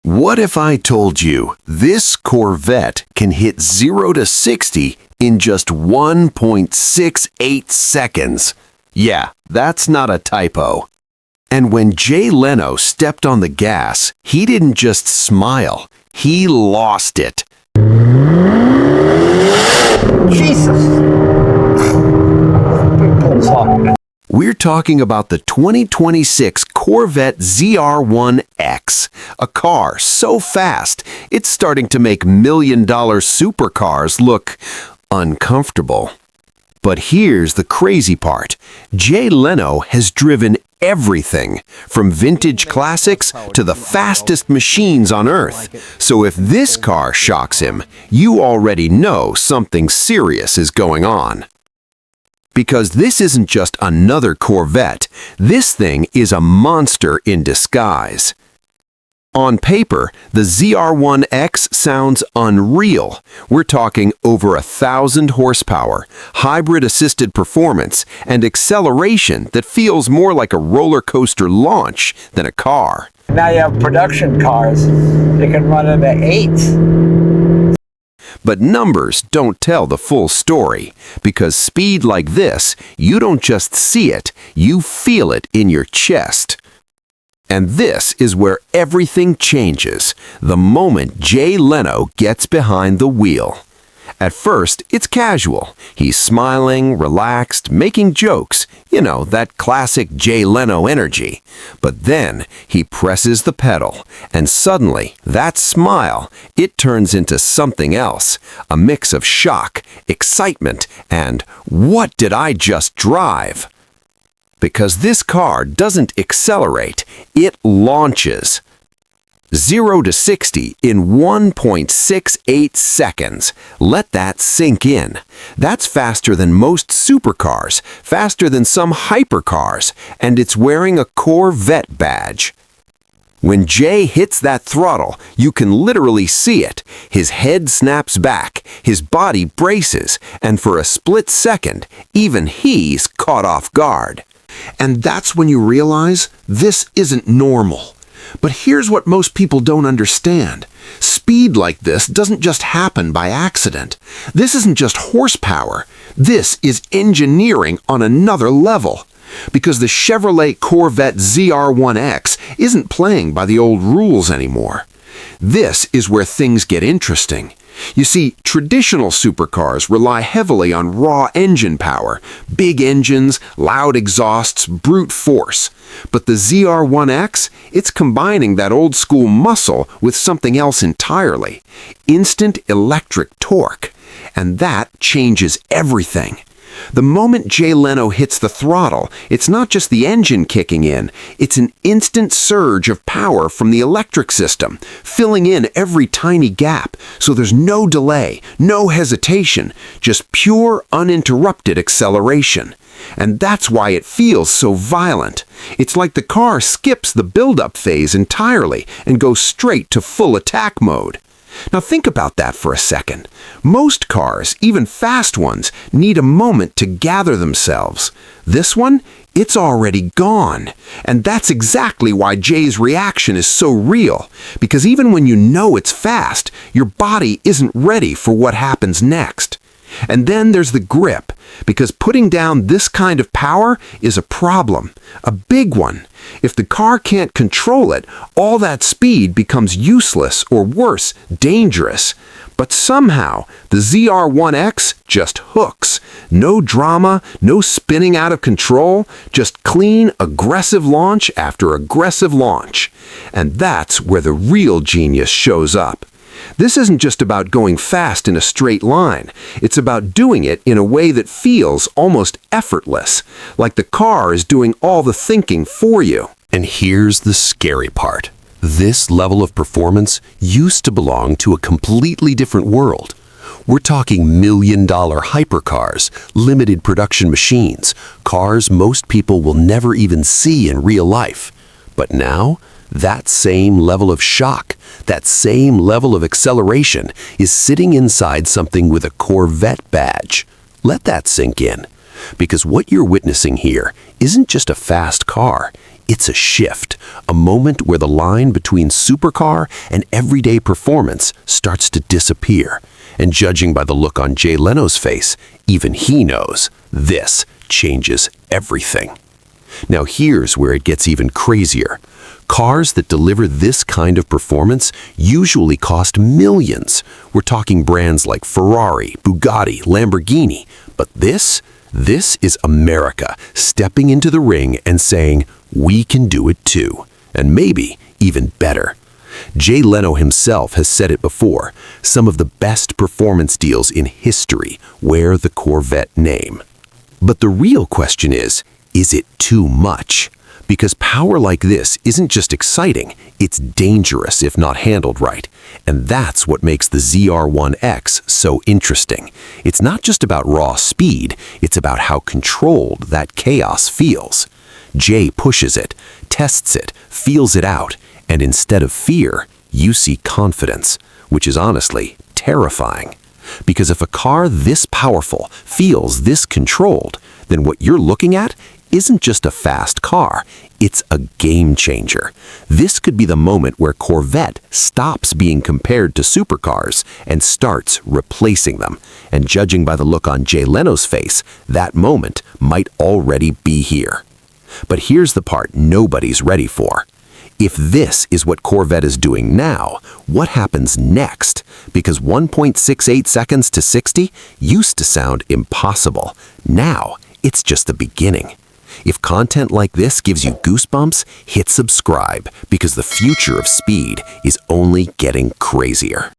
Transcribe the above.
What if I told you this Corvette can hit 0 to 60 in just 1.68 seconds? Yeah, that's not a typo. And when Jay Leno stepped on the gas, he didn't just smile, he lost it. Jesus! We're talking about the 2026 Corvette ZR1X, a car so fast it's starting to make million-dollar supercars look uncomfortable. But here's the crazy part. Jay Leno has driven everything, from vintage classics to the fastest machines on Earth. So if this car shocks him, you already know something serious is going on. Because this isn't just another Corvette, this thing is a monster in disguise. On paper, the ZR1X sounds unreal. We're talking over 1,000 horsepower, hybrid-assisted performance, and acceleration that feels more like a roller coaster launch than a car. Now you have production cars that can run into 8s. But numbers don't tell the full story, because speed like this, you don't just see it, you feel it in your chest. And this is where everything changes, the moment Jay Leno gets behind the wheel. At first, it's casual. He's smiling, relaxed, making jokes. You know, that classic Jay Leno energy. But then, he presses the pedal, and suddenly, that smile, it turns into something else. A mix of shock, excitement, and what did I just drive? Because this car doesn't accelerate, it launches. 0 to 60 in 1.68 seconds. Let that sink in. That's faster than most supercars, faster than some hypercars, and it's wearing a Corvette badge. When Jay hits that throttle, you can literally see it. His head snaps back, his body braces, and for a split second, even he's caught off guard. And that's when you realize this isn't normal. But here's what most people don't understand. Speed like this doesn't just happen by accident. This isn't just horsepower. This is engineering on another level. Because the Chevrolet Corvette ZR1X isn't playing by the old rules anymore. This is where things get interesting. You see, traditional supercars rely heavily on raw engine power, big engines, loud exhausts, brute force. But the ZR1X, it's combining that old-school muscle with something else entirely, instant electric torque. And that changes everything. The moment Jay Leno hits the throttle, it's not just the engine kicking in, it's an instant surge of power from the electric system, filling in every tiny gap, so there's no delay, no hesitation, just pure, uninterrupted acceleration. And that's why it feels so violent. It's like the car skips the build-up phase entirely and goes straight to full attack mode. Now think about that for a second. Most cars, even fast ones, need a moment to gather themselves. This one, it's already gone. And that's exactly why Jay's reaction is so real. Because even when you know it's fast, your body isn't ready for what happens next. And then there's the grip, because putting down this kind of power is a problem, a big one. If the car can't control it, all that speed becomes useless or worse, dangerous. But somehow, the ZR1X just hooks. No drama, no spinning out of control, just clean, aggressive launch after aggressive launch. And that's where the real genius shows up. This isn't just about going fast in a straight line. It's about doing it in a way that feels almost effortless, like the car is doing all the thinking for you. And here's the scary part. This level of performance used to belong to a completely different world. We're talking million-dollar hypercars, limited production machines, cars most people will never even see in real life. But now, that same level of shock, that same level of acceleration is sitting inside something with a Corvette badge. Let that sink in. Because what you're witnessing here isn't just a fast car, It's a shift, a moment where the line between supercar and everyday performance starts to disappear. And judging by the look on Jay Leno's face, even he knows this changes everything. Now here's where it gets even crazier. Cars that deliver this kind of performance usually cost millions. We're talking brands like Ferrari, Bugatti, Lamborghini. But this is America stepping into the ring and saying, we can do it too. And maybe even better. Jay Leno himself has said it before, some of the best performance deals in history wear the Corvette name. But the real question is it too much? Because power like this isn't just exciting, it's dangerous if not handled right. And that's what makes the ZR1X so interesting. It's not just about raw speed, it's about how controlled that chaos feels. Jay pushes it, tests it, feels it out, and instead of fear, you see confidence, which is honestly terrifying. Because if a car this powerful feels this controlled, then what you're looking at isn't just a fast car, it's a game changer. This could be the moment where Corvette stops being compared to supercars and starts replacing them. And judging by the look on Jay Leno's face, that moment might already be here. But here's the part nobody's ready for. If this is what Corvette is doing now, what happens next? Because 1.68 seconds to 60 used to sound impossible. Now, it's just the beginning. If content like this gives you goosebumps, hit subscribe because the future of speed is only getting crazier.